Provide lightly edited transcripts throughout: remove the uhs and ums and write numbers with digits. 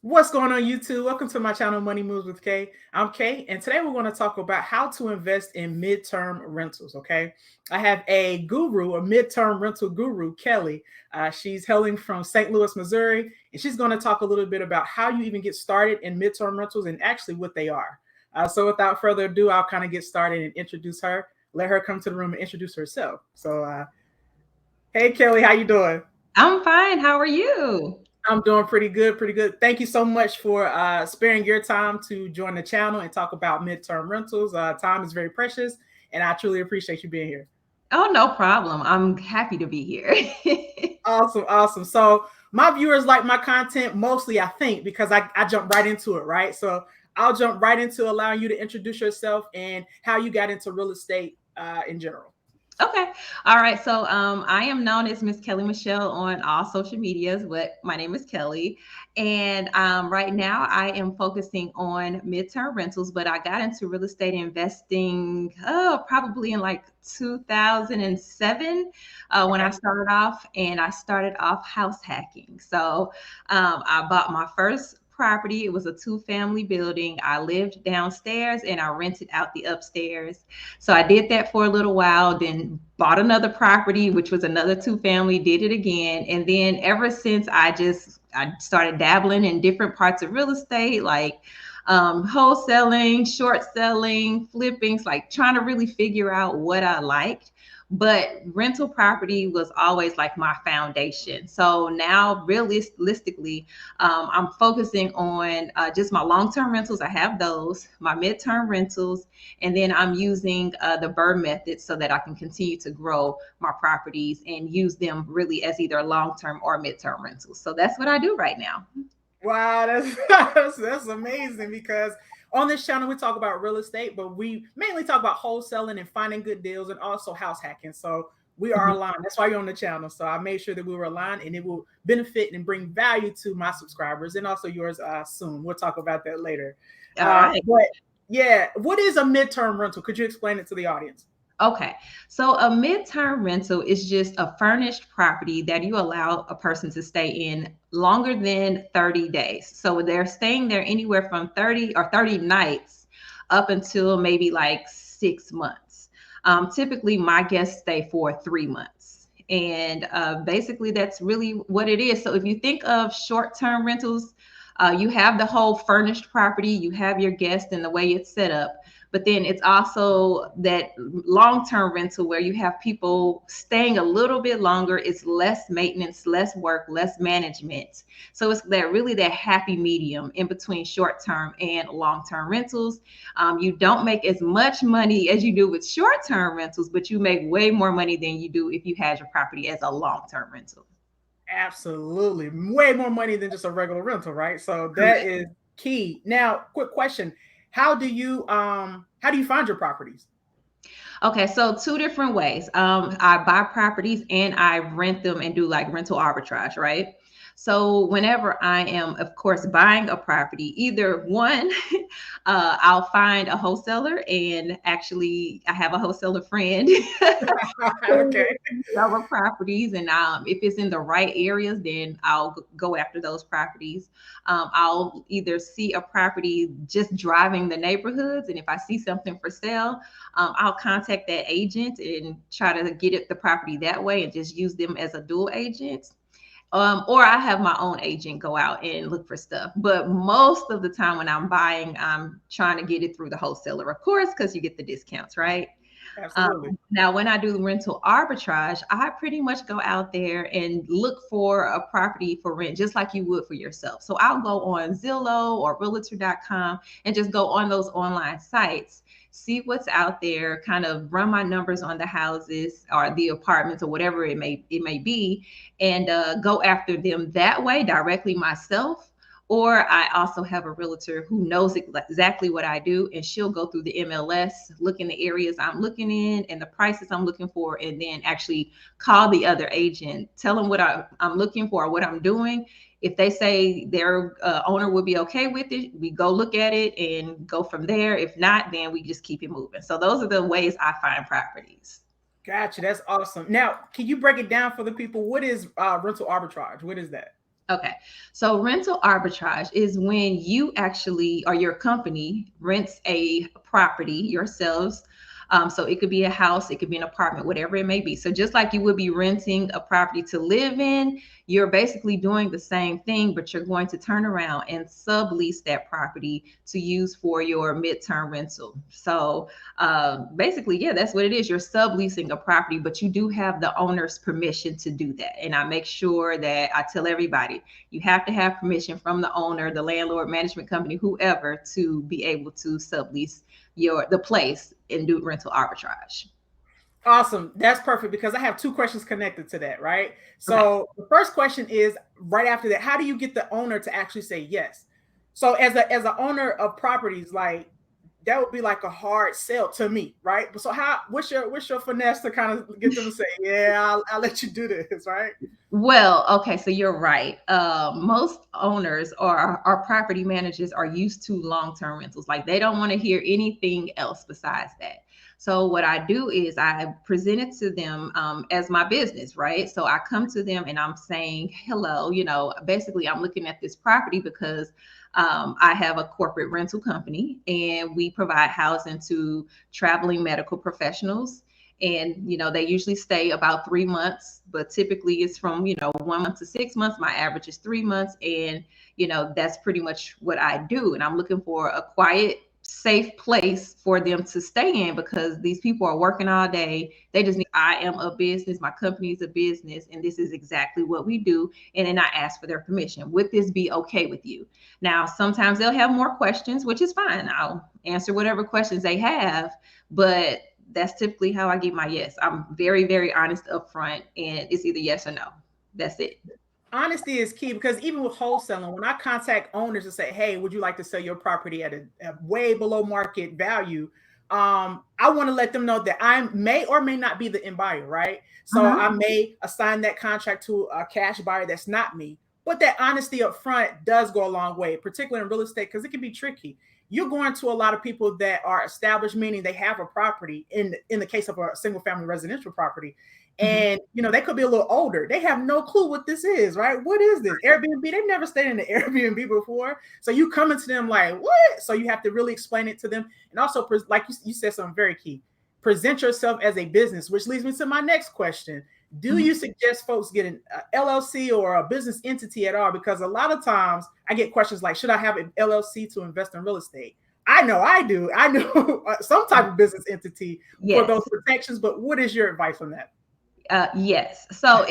What's going on, YouTube? Welcome to my channel, Money Moves with Kay. I'm Kay, and today we're going to talk about how to invest in midterm rentals. Okay, I have a guru, a midterm rental guru, Kelly. She's hailing from St. Louis, Missouri, and she's going to talk a little bit about how you even get started in midterm rentals and actually what they are. So, without further ado, I'll kind of get started and introduce her. Let her come to the room and introduce herself. Hey, Kelly, how you doing? I'm fine. How are you? I'm doing pretty good, pretty good. Thank you so much for sparing your time to join the channel and talk about midterm rentals. Time is very precious, and I truly appreciate you being here. Oh, no problem. I'm happy to be here. Awesome, awesome. So my viewers like my content mostly, I think, because I jump right into it, right? So I'll jump right into allowing you to introduce yourself and how you got into real estate in general. Okay. All right. So I am known as Miss Kellie Michele on all social medias, but my name is Kelly. And right now I am focusing on midterm rentals, but I got into real estate investing probably in like 2007 when I Okay. started off, and I started off house hacking. So I bought my first property. It was a two-family building. I lived downstairs and I rented out the upstairs. So I did that for a little while, then bought another property, which was another two family, did it again. And then ever since I started dabbling in different parts of real estate, like wholesaling, short selling, flippings, like trying to really figure out what I liked. But rental property was always like my foundation. So now, realistically, I'm focusing on just my long term rentals. I have those, my midterm rentals, and then I'm using the Burr method so that I can continue to grow my properties and use them really as either long term or midterm rentals. So that's what I do right now. Wow, that's that's amazing because on this channel we talk about real estate, but we mainly talk about wholesaling and finding good deals and also house hacking. So we are aligned. That's why you're on the channel. So I made sure that we were aligned and it will benefit and bring value to my subscribers and also yours soon. We'll talk about that later. All right. But yeah, what is a midterm rental? Could you explain it to the audience? Okay. So a midterm rental is just a furnished property that you allow a person to stay in longer than 30 days. So they're staying there anywhere from 30 or 30 nights up until maybe like 6 months. Typically, my guests stay for 3 months. And basically, that's really what it is. So if you think of short term rentals, you have the whole furnished property, you have your guest and the way it's set up, but then it's also that long-term rental where you have people staying a little bit longer. It's less maintenance, less work, less management. So it's that really that happy medium in between short-term and long-term rentals. You don't make as much money as you do with short-term rentals, but you make way more money than you do if you had your property as a long-term rental. Absolutely. Way more money than just a regular rental, right? So that Correct. is key. Now, quick question. How do you find your properties? Okay, so two different ways. I buy properties and I rent them and do like rental arbitrage, right? So whenever I am, of course, buying a property, either one, I'll find a wholesaler, and actually, I have a wholesaler friend Okay. discover properties, and if it's in the right areas, then I'll go after those properties. I'll either see a property just driving the neighborhoods, and if I see something for sale, I'll contact that agent and try to get it the property that way, and just use them as a dual agent. Or I have my own agent go out and look for stuff. But most of the time when I'm buying, I'm trying to get it through the wholesaler, of course, because you get the discounts, right? Absolutely. Now, when I do rental arbitrage, I pretty much go out there and look for a property for rent, just like you would for yourself. So I'll go on Zillow or Realtor.com and just go on those online sites, see what's out there, kind of run my numbers on the houses or the apartments or whatever it may be, and go after them that way directly myself. Or I also have a realtor who knows exactly what I do, and she'll go through the MLS, look in the areas I'm looking in and the prices I'm looking for, and then actually call the other agent, tell them what I'm looking for, what I'm doing. If they say their owner would be okay with it, we go look at it and go from there. If not, then we just keep it moving. So those are the ways I find properties. Gotcha. That's awesome. Now, can you break it down for the people? What is rental arbitrage? What is that? Okay. So rental arbitrage is when you actually or your company rents a property yourselves. So it could be a house, it could be an apartment, whatever it may be. So just like you would be renting a property to live in, you're basically doing the same thing, but you're going to turn around and sublease that property to use for your midterm rental. So basically, yeah, that's what it is. You're subleasing a property, but you do have the owner's permission to do that. And I make sure that I tell everybody you have to have permission from the owner, the landlord, management company, whoever, to be able to sublease the place and do rental arbitrage. Awesome. That's perfect because I have two questions connected to that, right? Okay. So the first question is right after that, how do you get the owner to actually say yes? So as a owner of properties, like that would be like a hard sell to me, right? But so how what's your finesse to kind of get them to say, yeah, I'll let you do this, right? Well, okay, so you're right. Most owners or property managers are used to long-term rentals. Like they don't want to hear anything else besides that. So what I do is I present it to them as my business, right? So I come to them and I'm saying, hello, basically I'm looking at this property because I have a corporate rental company and we provide housing to traveling medical professionals, and they usually stay about 3 months, but typically it's from 1 month to 6 months. My average is 3 months, and that's pretty much what I do. And I'm looking for a quiet, safe place for them to stay in because these people are working all day. They just need, I am a business, my company is a business, and this is exactly what we do. And then I ask for their permission. Would this be okay with you? Now sometimes they'll have more questions, which is fine. I'll answer whatever questions they have, but that's typically how I get my yes. I'm very, very honest upfront, and it's either yes or no. That's it. Honesty is key because even with wholesaling, when I contact owners and say, "Hey, would you like to sell your property at a way below market value?" I want to let them know that I may or may not be the end buyer, right? So Uh-huh. I may assign that contract to a cash buyer that's not me. But that honesty up front does go a long way, particularly in real estate, because it can be tricky. You're going to a lot of people that are established, meaning they have a property in the case of a single family residential property, Mm-hmm. and they could be a little older. They have no clue what this is, right? What is this? Airbnb. They've never stayed in the Airbnb before. So you coming to them like, what? So you have to really explain it to them. And also, like you said, something very key. Present yourself as a business, which leads me to my next question. Do Mm-hmm. you suggest folks get an LLC or a business entity at all? Because a lot of times I get questions like, should I have an LLC to invest in real estate? I know I do. I know some type of business entity for those Yes. protections, but what is your advice on that? Yes. So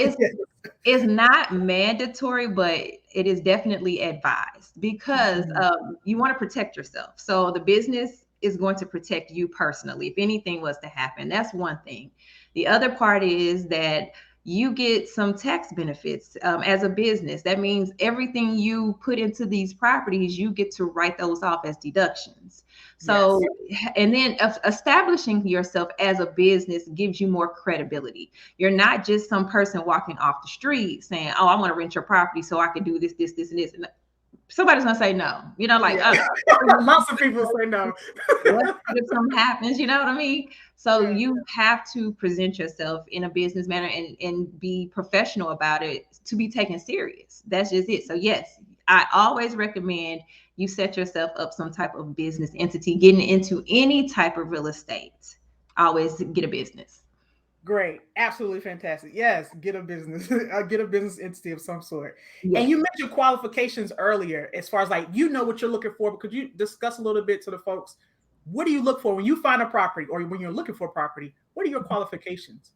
it's not mandatory, but it is definitely advised because Mhm. you want to protect yourself. So the business is going to protect you personally if anything was to happen. That's one thing. The other part is that you get some tax benefits as a business. That means everything you put into these properties, you get to write those off as deductions. Yes. So, and then establishing yourself as a business gives you more credibility. You're not just some person walking off the street saying, "Oh, I want to rent your property so I can do this, this, this, and this." And somebody's gonna say no. Like, Yeah. oh, Lots of people say no. what if something happens? You know what I mean? So Yeah. you have to present yourself in a business manner and be professional about it to be taken serious. That's just it. So yes, I always recommend you set yourself up some type of business entity. Getting into any type of real estate, always get a business. Great. Absolutely fantastic. Yes, get a business, get a business entity of some sort. And Yes. you mentioned qualifications earlier, as far as like what you're looking for. But could you discuss a little bit to the folks? What do you look for when you find a property or when you're looking for property? What are your qualifications?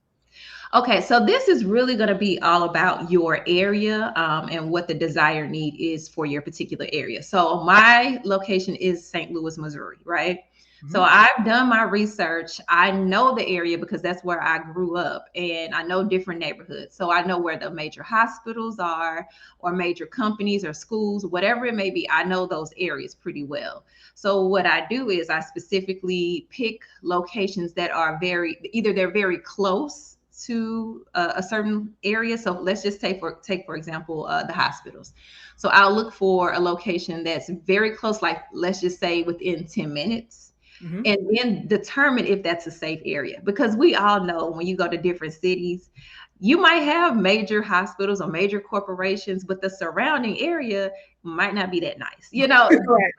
Okay, so this is really going to be all about your area and what the desired need is for your particular area. So my location is St. Louis, Missouri, right? So Mhm. I've done my research. I know the area because that's where I grew up and I know different neighborhoods. So I know where the major hospitals are or major companies or schools, whatever it may be. I know those areas pretty well. So what I do is I specifically pick locations that are either they're very close to a certain area. So let's just take for example the hospitals. So I'll look for a location that's very close, like let's just say within 10 minutes, Mhm. and then determine if that's a safe area. Because we all know when you go to different cities, You might have major hospitals or major corporations, but the surrounding area might not be that nice, Right.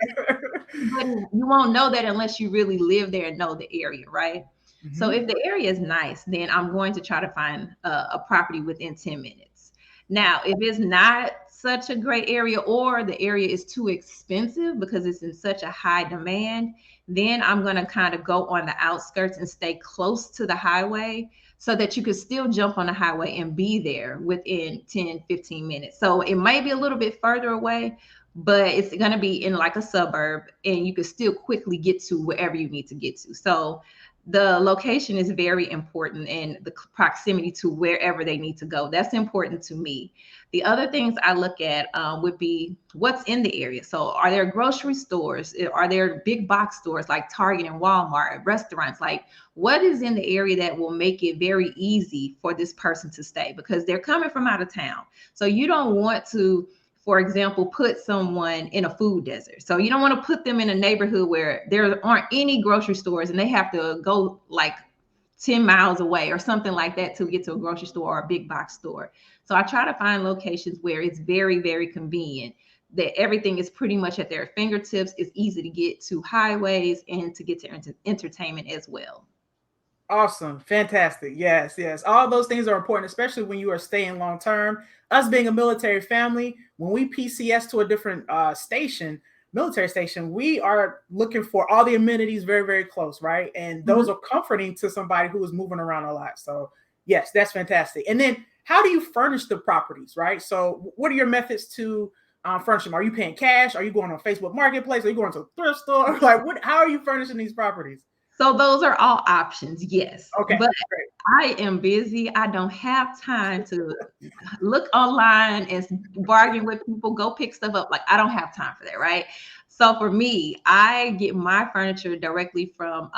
but you won't know that unless you really live there and know the area, right? So Hmm. if the area is nice, then I'm going to try to find a property within 10 minutes. Now, if it's not such a great area or the area is too expensive because it's in such a high demand, then I'm going to kind of go on the outskirts and stay close to the highway so that you could still jump on the highway and be there within 10, 15 minutes. So it might be a little bit further away, but it's going to be in like a suburb and you can still quickly get to wherever you need to get to. So the location is very important and the proximity to wherever they need to go. That's important to me. The other things I look at would be what's in the area. So are there grocery stores? Are there big box stores like Target and Walmart, restaurants? Like what is in the area that will make it very easy for this person to stay because they're coming from out of town. So you don't want to, for example, put someone in a food desert. So you don't want to put them in a neighborhood where there aren't any grocery stores and they have to go like 10 miles away or something like that to get to a grocery store or a big box store. So I try to find locations where it's very, very convenient, that everything is pretty much at their fingertips. It's easy to get to highways and to get to entertainment as well. Awesome. Fantastic. Yes, yes. All those things are important, especially when you are staying long term. Us being a military family, when we PCS to a different station, military station, we are looking for all the amenities very, very close, right? And those Mhm. are comforting to somebody who is moving around a lot. So, yes, that's fantastic. And then, how do you furnish the properties, right? So, what are your methods to furnish them? Are you paying cash? Are you going on Facebook Marketplace? Are you going to a thrift store? Like, what? How are you furnishing these properties? So those are all options, yes. Okay, But great. I am busy. I don't have time to look online and bargain with people, go pick stuff up. Like I don't have time for that, right? So for me, I get my furniture directly from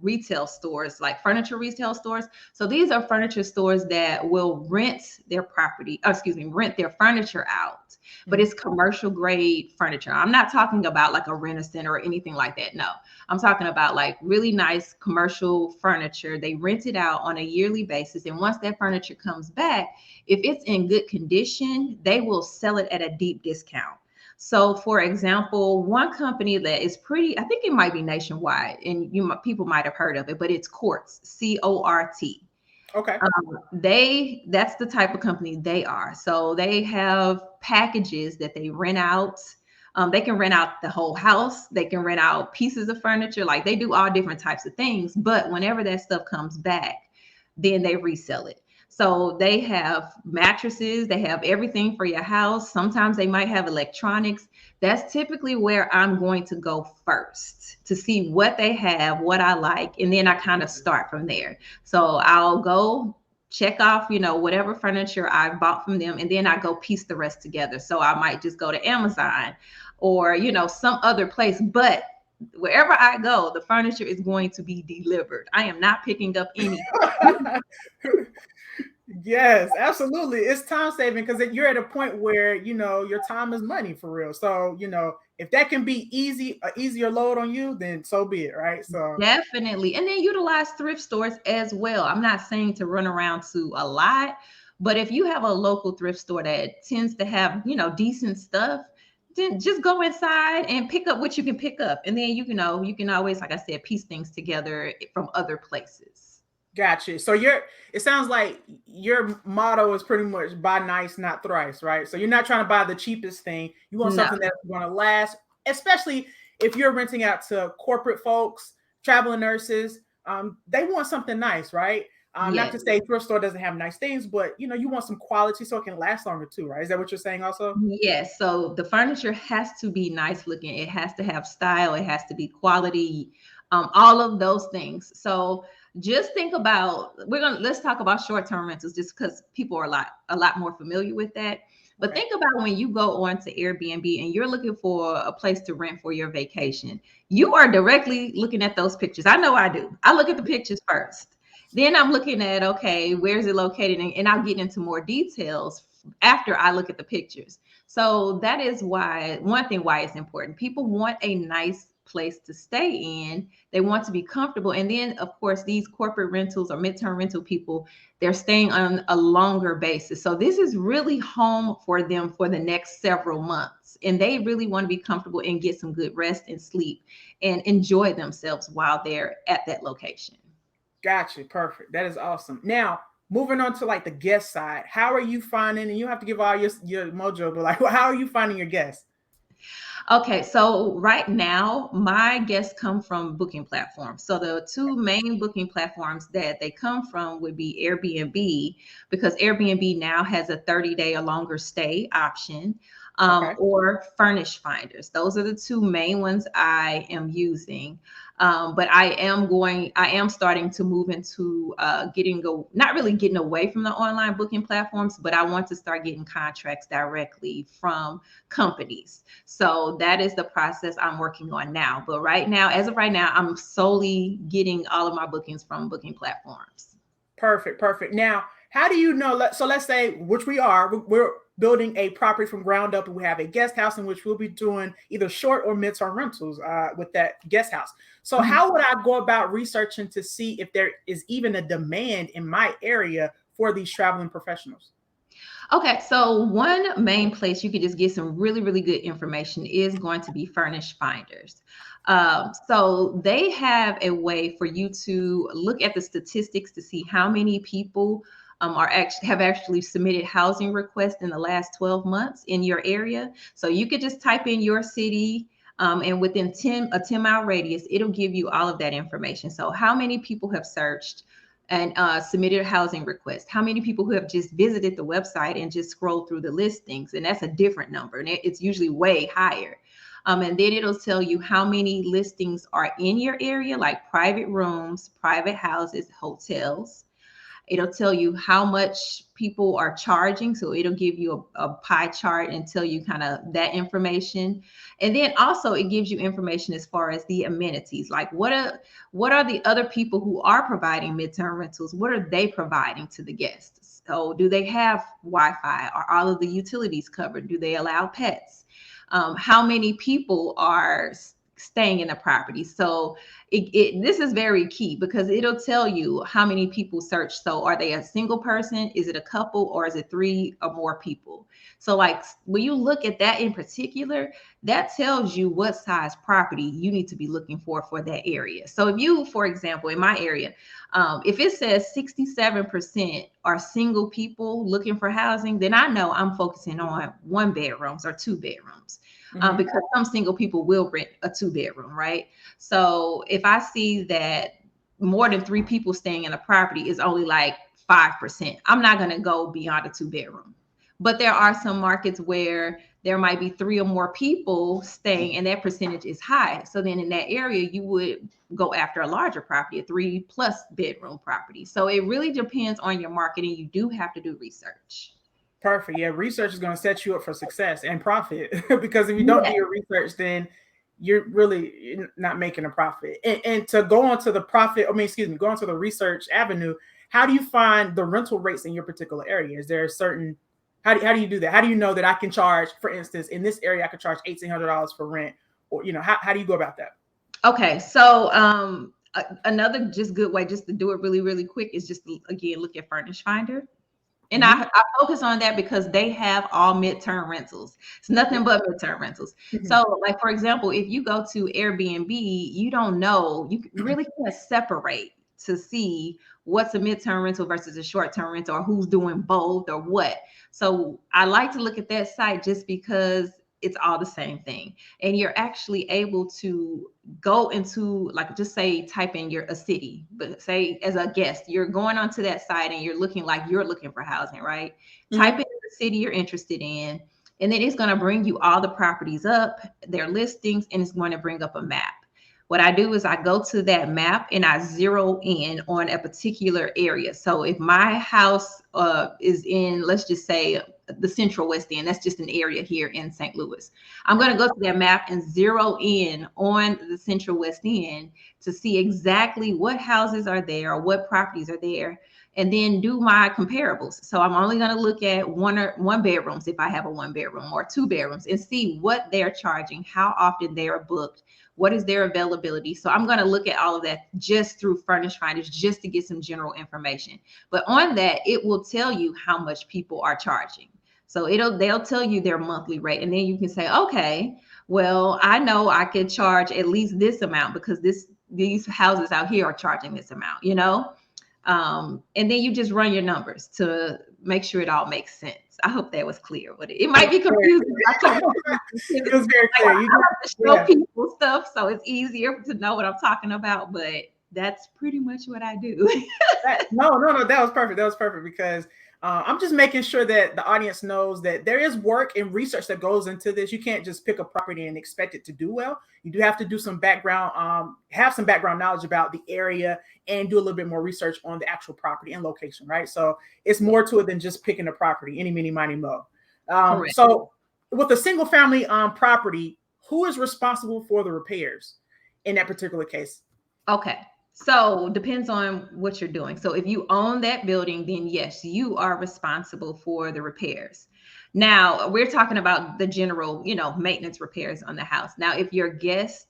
retail stores, like furniture retail stores. So these are furniture stores that will rent their property, excuse me, rent their furniture out. But Mhm. it's commercial grade furniture. I'm not talking about like a rent a center or anything like that. No, I'm talking about like really nice commercial furniture. They rent it out on a yearly basis. And once that furniture comes back, if it's in good condition, they will sell it at a deep discount. So, for example, one company that is pretty, I think it might be nationwide, and people might have heard of it, but it's Quartz, CORT. Okay. That's the type of company they are. So they have packages that they rent out. They can rent out the whole house. They can rent out pieces of furniture. Like they do all different types of things. But whenever that stuff comes back, then they resell it. So they have mattresses, they have everything for your house. Sometimes they might have electronics. That's typically where I'm going to go first to see what they have, what I like, and then I kind of start from there. So I'll go check off, whatever furniture I bought from them, and then I go piece the rest together. So I might just go to Amazon or, some other place. But wherever I go, the furniture is going to be delivered. I am not picking up anything. Yes, absolutely. It's time saving because you're at a point where your time is money for real. So if that can be easy, a easier load on you, then so be it, right? So Definitely. And then utilize thrift stores as well. I'm not saying to run around to a lot, but if you have a local thrift store that tends to have, decent stuff, then just go inside and pick up what you can pick up. And then you can always, like I said, piece things together from other places. gotcha. So it sounds like your motto is pretty much buy nice, not thrice, right? So you're not trying to buy the cheapest thing. You want No, something that's going to last, especially if you're renting out to corporate folks, traveling nurses. They want something nice, right? Not to yes. say thrift store doesn't have nice things, but you want some quality so it can last longer too, right? Is that what you're saying also? Yes, so the furniture has to be nice looking. It has to have style. It has to be quality. All of those things. So just think about let's talk about short-term rentals just because people are a lot more familiar with that. But Okay. think about when you go on to Airbnb and you're looking for a place to rent for your vacation. You are directly looking at those pictures. I know I do. I look at the pictures first. Then I'm looking at, okay, where's it located? And I'll get into more details after I look at the pictures. So that is why one thing why it's important. People want a nice place to stay in. They want to be comfortable. And then, of course, these corporate rentals or midterm rental people, they're staying on a longer basis. So this is really home for them for the next several months. And they really want to be comfortable and get some good rest and sleep and enjoy themselves while they're at that location. Gotcha. Perfect. That is awesome. Now, moving on to like the guest side, how are you finding? And you have to give all your mojo, but like, how are you finding your guests? Okay, so right now, my guests come from booking platforms. So the two main booking platforms that they come from would be Airbnb, because Airbnb now has a 30-day or longer stay option, Okay. or Furnish Finders. Those are the two main ones I am using. But I am starting to move into not really getting away from the online booking platforms, but I want to start getting contracts directly from companies. So that is the process I'm working on now. But right now, as of right now, I'm solely getting all of my bookings from booking platforms. Perfect, perfect. Now, how do you know? So let's say, which we are, we're building a property from ground up, and we have a guest house in which we'll be doing either short or mid-term rentals with that guest house. So, Mhm. how would I go about researching to see if there is even a demand in my area for these traveling professionals? Okay, so one main place you could just get some really, really good information is going to be Furnish Finders. So they have a way for you to look at the statistics to see how many people have actually submitted housing requests in the last 12 months in your area. So you could just type in your city. And within a 10-mile radius, it'll give you all of that information. So how many people have searched and submitted a housing request, how many people who have just visited the website and just scrolled through the listings, and that's a different number, and it's usually way higher. And then it'll tell you how many listings are in your area, like private rooms, private houses, hotels. It'll tell you how much people are charging. So it'll give you a pie chart and tell you kind of that information. And then also it gives you information as far as the amenities, like what are the other people who are providing midterm rentals? What are they providing to the guests? So do they have Wi-Fi? Are all of the utilities covered? Do they allow pets? How many people are staying in the property? So this is very key because it'll tell you how many people search. So are they a single person? Is it a couple, or is it three or more people? So like when you look at that in particular, that tells you what size property you need to be looking for that area. So if you, for example, in my area, if it says 67% are single people looking for housing, then I know I'm focusing on 1 bedrooms or 2 bedrooms, Mm-hmm. because some single people will rent a 2 bedroom, right? So if I see that more than 3 people staying in a property is only like 5%, I'm not going to go beyond a 2 bedroom. But there are some markets where there might be 3 or more people staying and that percentage is high. So then in that area, you would go after a larger property, a 3+ bedroom property. So it really depends on your marketing. You do have to do research. Perfect. Yeah, research is going to set you up for success and profit because if you don't do Yeah. your research, then you're really not making a profit. And to go on to the profit, I mean, excuse me, go on to the research avenue, how do you find the rental rates in your particular area? Is there a certain, how do you do that? How do you know that I can charge, for instance, in this area, I could charge $1,800 for rent? Or, how do you go about that? Okay. So another just good way just to do it really, really quick is just to, again, look at Furnish Finder. And Mm-hmm. I focus on that because they have all midterm rentals. It's nothing but midterm rentals. So, like for example, if you go to Airbnb, you don't know, you really can't separate to see what's a midterm rental versus a short-term rental, or who's doing both or what. So I like to look at that site just because it's all the same thing. And you're actually able to go into, like, just say type in a city, but say as a guest you're going onto that site and you're looking like you're looking for housing, right? Type Mm-hmm. in the city you're interested in, and then it's going to bring you all the properties up, their listings, and it's going to bring up a map. What I do is I go to that map and I zero in on a particular area. So if my house is in, let's just say, the Central West End, that's just an area here in St. Louis. I'm going to go to that map and zero in on the Central West End to see exactly what houses are there or what properties are there. and then do my comparables. So I'm only going to look at one bedrooms if I have a one bedroom or two bedrooms and see what they're charging, how often they are booked, what is their availability. So I'm going to look at all of that just through Furnish Finders just to get some general information. But on that, it will tell you how much people are charging. So they'll tell you their monthly rate, and then you can say, okay, well, I know I could charge at least this amount because these houses out here are charging this amount, you know? And then you just run your numbers to make sure it all makes sense. I hope that was clear. But it might be confusing. It was very clear. I have to show people stuff, so it's easier to know what I'm talking about. But that's pretty much what I do. No, that was perfect. That was perfect because I'm just making sure that the audience knows that there is work and research that goes into this. You can't just pick a property and expect it to do well. You do have to do some background, have some background knowledge about the area and do a little bit more research on the actual property and location, right? So it's more to it than just picking a property, any, mini, miny, mo. So with a single family property, who is responsible for the repairs in that particular case? Okay. So depends on what you're doing. So if you own that building, then yes, you are responsible for the repairs. Now we're talking about the general, maintenance repairs on the house. Now, if your guest,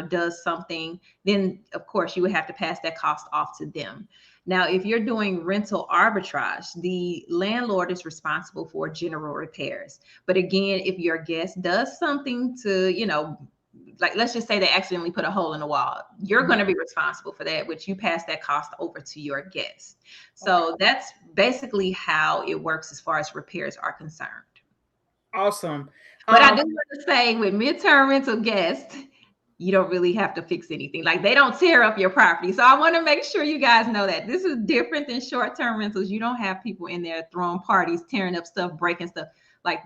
does something, then of course you would have to pass that cost off to them. Now, if you're doing rental arbitrage, the landlord is responsible for general repairs. But again, if your guest does something to, like let's just say they accidentally put a hole in the wall, you're going to be responsible for that, which you pass that cost over to your guest. So that's basically how it works as far as repairs are concerned. Awesome. But I do want to say with midterm rental guests, you don't really have to fix anything. Like they don't tear up your property. So I want to make sure you guys know that this is different than short-term rentals. You don't have people in there throwing parties, tearing up stuff, breaking stuff. Like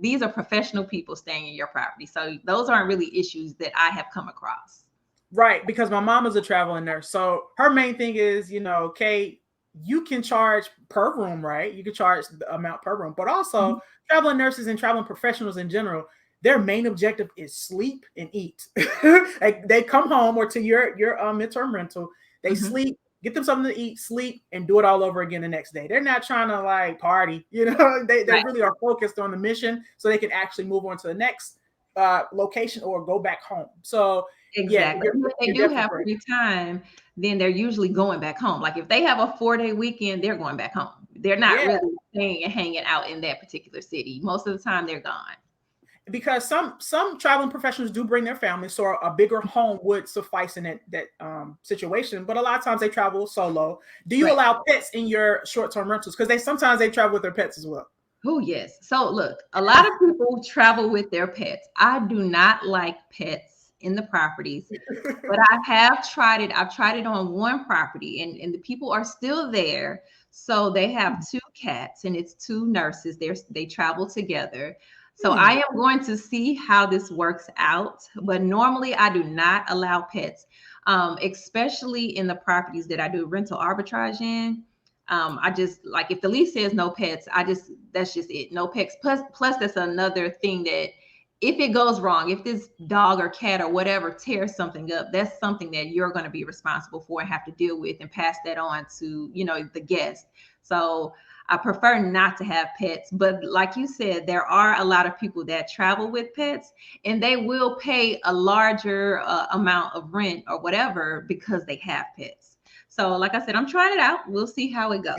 these are professional people staying in your property. So those aren't really issues that I have come across. Right. Because my mom is a traveling nurse. So her main thing is, Kay, you can charge per room, right? You can charge the amount per room, but also traveling nurses and traveling professionals in general, their main objective is sleep and eat. Like they come home or to your midterm rental, they sleep, get them something to eat, sleep, and do it all over again the next day. They're not trying to like party, they really are focused on the mission so they can actually move on to the next location or go back home. So exactly. If they do have free time, then they're usually going back home. Like if they have a 4-day weekend, they're going back home. They're not really staying and hanging out in that particular city. Most of the time they're gone. Because some traveling professionals do bring their families, so a bigger home would suffice in that situation. But a lot of times they travel solo. Do you allow pets in your short-term rentals? Because sometimes they travel with their pets as well. Oh yes. So look, a lot of people travel with their pets. I do not like pets in the properties, but I have tried it. I've tried it on one property, and the people are still there. So they have 2 cats, and it's 2 nurses. They travel together. So I am going to see how this works out, but normally I do not allow pets, especially in the properties that I do rental arbitrage in. I just like if the lease says no pets, that's just it, no pets. Plus that's another thing that if it goes wrong, if this dog or cat or whatever tears something up, that's something that you're going to be responsible for and have to deal with and pass that on to, the guest. So I prefer not to have pets, but like you said, there are a lot of people that travel with pets and they will pay a larger amount of rent or whatever because they have pets. So like I said, I'm trying it out. We'll see how it goes.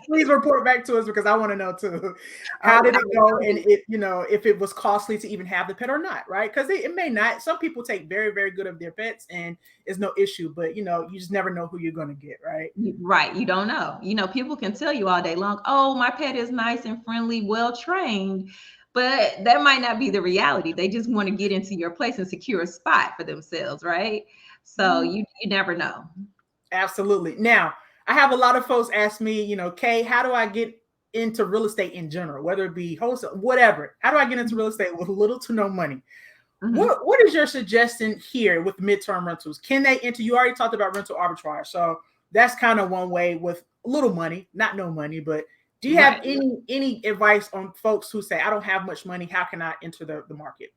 Please report back to us because I want to know too. How did it go? And if it was costly to even have the pet or not, right? Because it may not. Some people take very, very good of their pets and it's no issue, but you just never know who you're going to get, right? Right. You don't know. People can tell you all day long, oh, my pet is nice and friendly, well trained. But that might not be the reality. They just want to get into your place and secure a spot for themselves, right? So you never know. Absolutely. Now, I have a lot of folks ask me, Kay, how do I get into real estate in general, whether it be wholesale, whatever? How do I get into real estate with little to no money? What is your suggestion here with midterm rentals? Can they enter? You already talked about rental arbitrage. So that's kind of one way with little money, not no money, but do you have any advice on folks who say, I don't have much money? How can I enter the market?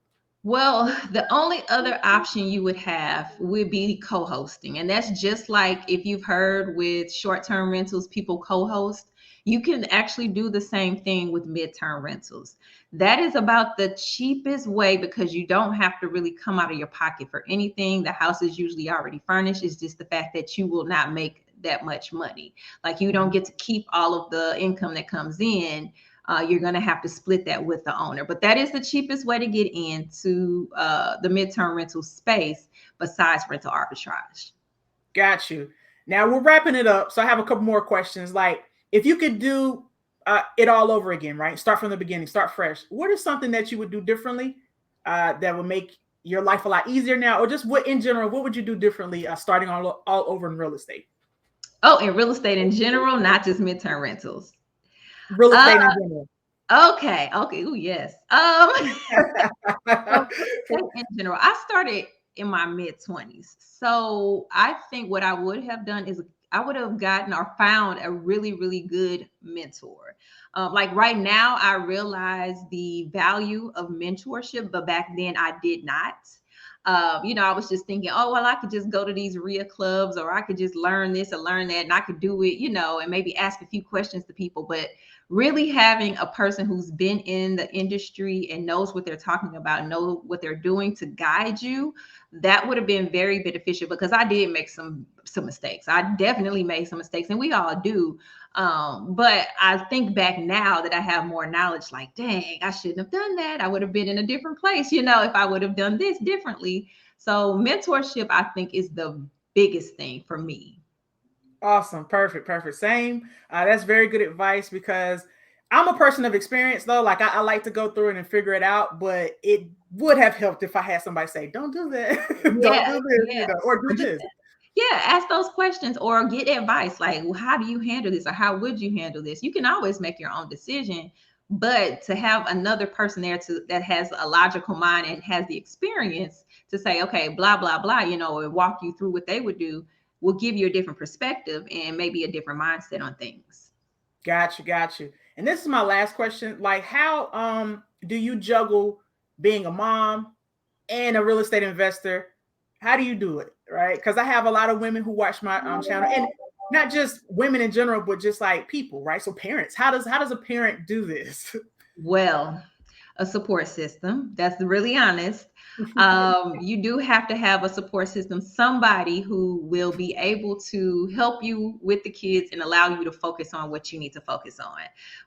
Well, the only other option you would have would be co-hosting. And that's just like if you've heard with short-term rentals, people co-host. You can actually do the same thing with mid-term rentals. That is about the cheapest way because you don't have to really come out of your pocket for anything. The house is usually already furnished. It's just the fact that you will not make that much money. Like you don't get to keep all of the income that comes in. You're going to have to split that with the owner. But that is the cheapest way to get into the midterm rental space besides rental arbitrage. Got you. Now we're wrapping it up. So I have a couple more questions. Like, if you could do it all over again, right? Start from the beginning, start fresh. What is something that you would do differently that would make your life a lot easier now? Or just what in general, what would you do differently starting all over in real estate? Oh, in real estate in general, not just midterm rentals. Real Uh, estate in general. okay. Okay. Oh, yes. So in general, I started in my mid 20s. So I think what I would have done is I would have gotten or found a really, really good mentor. Like right now, I realize the value of mentorship, but back then I did not. I was just thinking, oh, well, I could just go to these RIA clubs or I could just learn this or learn that and I could do it, and maybe ask a few questions to people. But really having a person who's been in the industry and knows what they're talking about, know what they're doing to guide you, that would have been very beneficial because I did make some mistakes. I definitely made some mistakes and we all do. But I think back now that I have more knowledge, like, dang, I shouldn't have done that. I would have been in a different place, if I would have done this differently. So mentorship, I think, is the biggest thing for me. Awesome. Perfect. Perfect. Same. That's very good advice because I'm a person of experience though. Like I like to go through it and figure it out, but it would have helped if I had somebody say, don't do that. Don't Yeah, do this, yeah. or do Or just this. Yeah, ask those questions or get advice like, well, how do you handle this or how would you handle this? You can always make your own decision, but to have another person there that has a logical mind and has the experience to say, okay, blah blah blah, or walk you through what they would do will give you a different perspective and maybe a different mindset on things. Got you, got you. And this is my last question. Like, how do you juggle being a mom and a real estate investor? How do you do it? Right? Because I have a lot of women who watch my channel, and not just women in general, but just like people, right? So parents, how does a parent do this? Well, a support system. That's really honest. You do have to have a support system, somebody who will be able to help you with the kids and allow you to focus on what you need to focus on.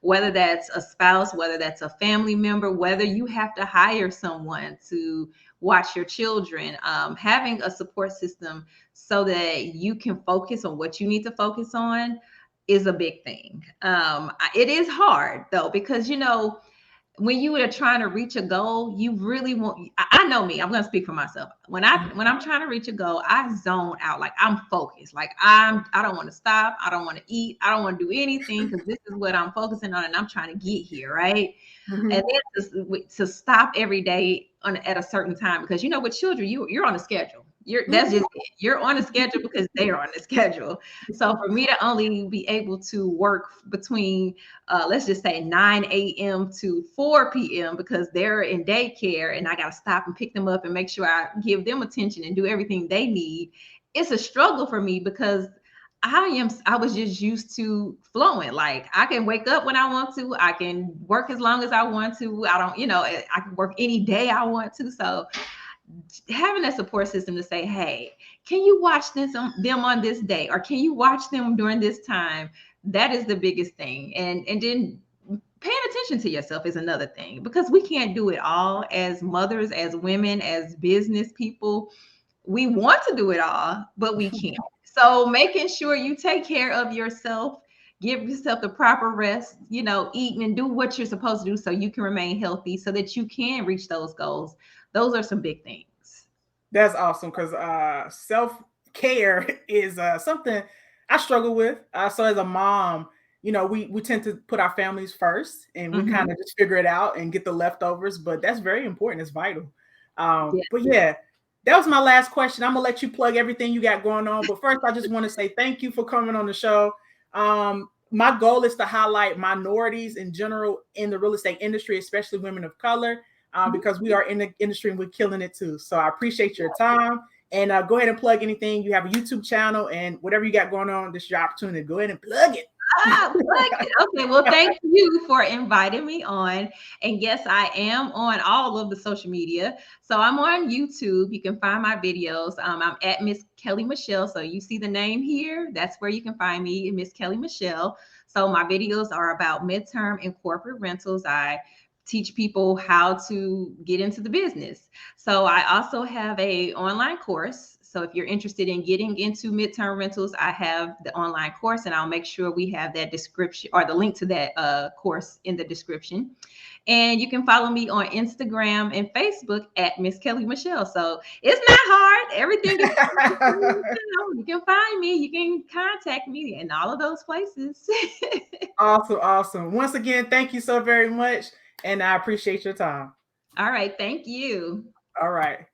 Whether that's a spouse, whether that's a family member, whether you have to hire someone to watch your children, having a support system so that you can focus on what you need to focus on is a big thing. It is hard though, because when you are trying to reach a goal, you really want. I know me. I'm going to speak for myself. When I'm trying to reach a goal, I zone out. Like I'm focused. Like I don't want to stop. I don't want to eat. I don't want to do anything because this is what I'm focusing on, and I'm trying to get here, right? And Mhm. then to stop every day at a certain time because with children you're on a schedule. That's just Mhm. it. You're on a schedule because they are on a schedule. So for me to only be able to work between let's just say 9 a.m. to 4 p.m. because they're in daycare and I got to stop and pick them up and make sure I give them attention and do everything they need. It's a struggle for me because I was just used to flowing. Like I can wake up when I want to, I can work as long as I want to. I don't, I can work any day I want to. So having a support system to say, hey, can you watch them on this day or can you watch them during this time? That is the biggest thing. And then paying attention to yourself is another thing because we can't do it all as mothers, as women, as business people. We want to do it all, but we can't. So making sure you take care of yourself, give yourself the proper rest, eat and do what you're supposed to do so you can remain healthy so that you can reach those goals. Those are some big things. That's awesome because self care is something I struggle with. So as a mom, we tend to put our families first, and we kind Mhm. of just figure it out and get the leftovers. But that's very important. It's vital. Yeah. But yeah, that was my last question. I'm gonna let you plug everything you got going on. But first, I just want to say thank you for coming on the show. My goal is to highlight minorities in general in the real estate industry, especially women of color. because we are in the industry and we're killing it too. So I appreciate your time. And go ahead and plug anything. You have a YouTube channel and whatever you got going on, this is your opportunity. Go ahead and plug it. Plug it. Okay, well, thank you for inviting me on. And yes, I am on all of the social media. So I'm on YouTube. You can find my videos. I'm at Miss Kellie Michele. So you see the name here. That's where you can find me, Miss Kellie Michele. So my videos are about midterm and corporate rentals. I teach people how to get into the business. So I also have a online course. So if you're interested in getting into midterm rentals, I have the online course, and I'll make sure we have that description or the link to that course in the description. And you can follow me on Instagram and Facebook at Miss Kellie Michele. So it's not hard. Everything is you can find me, you can contact me in all of those places. Awesome, awesome. Once again, thank you so very much. And I appreciate your time. All right, thank you. All right.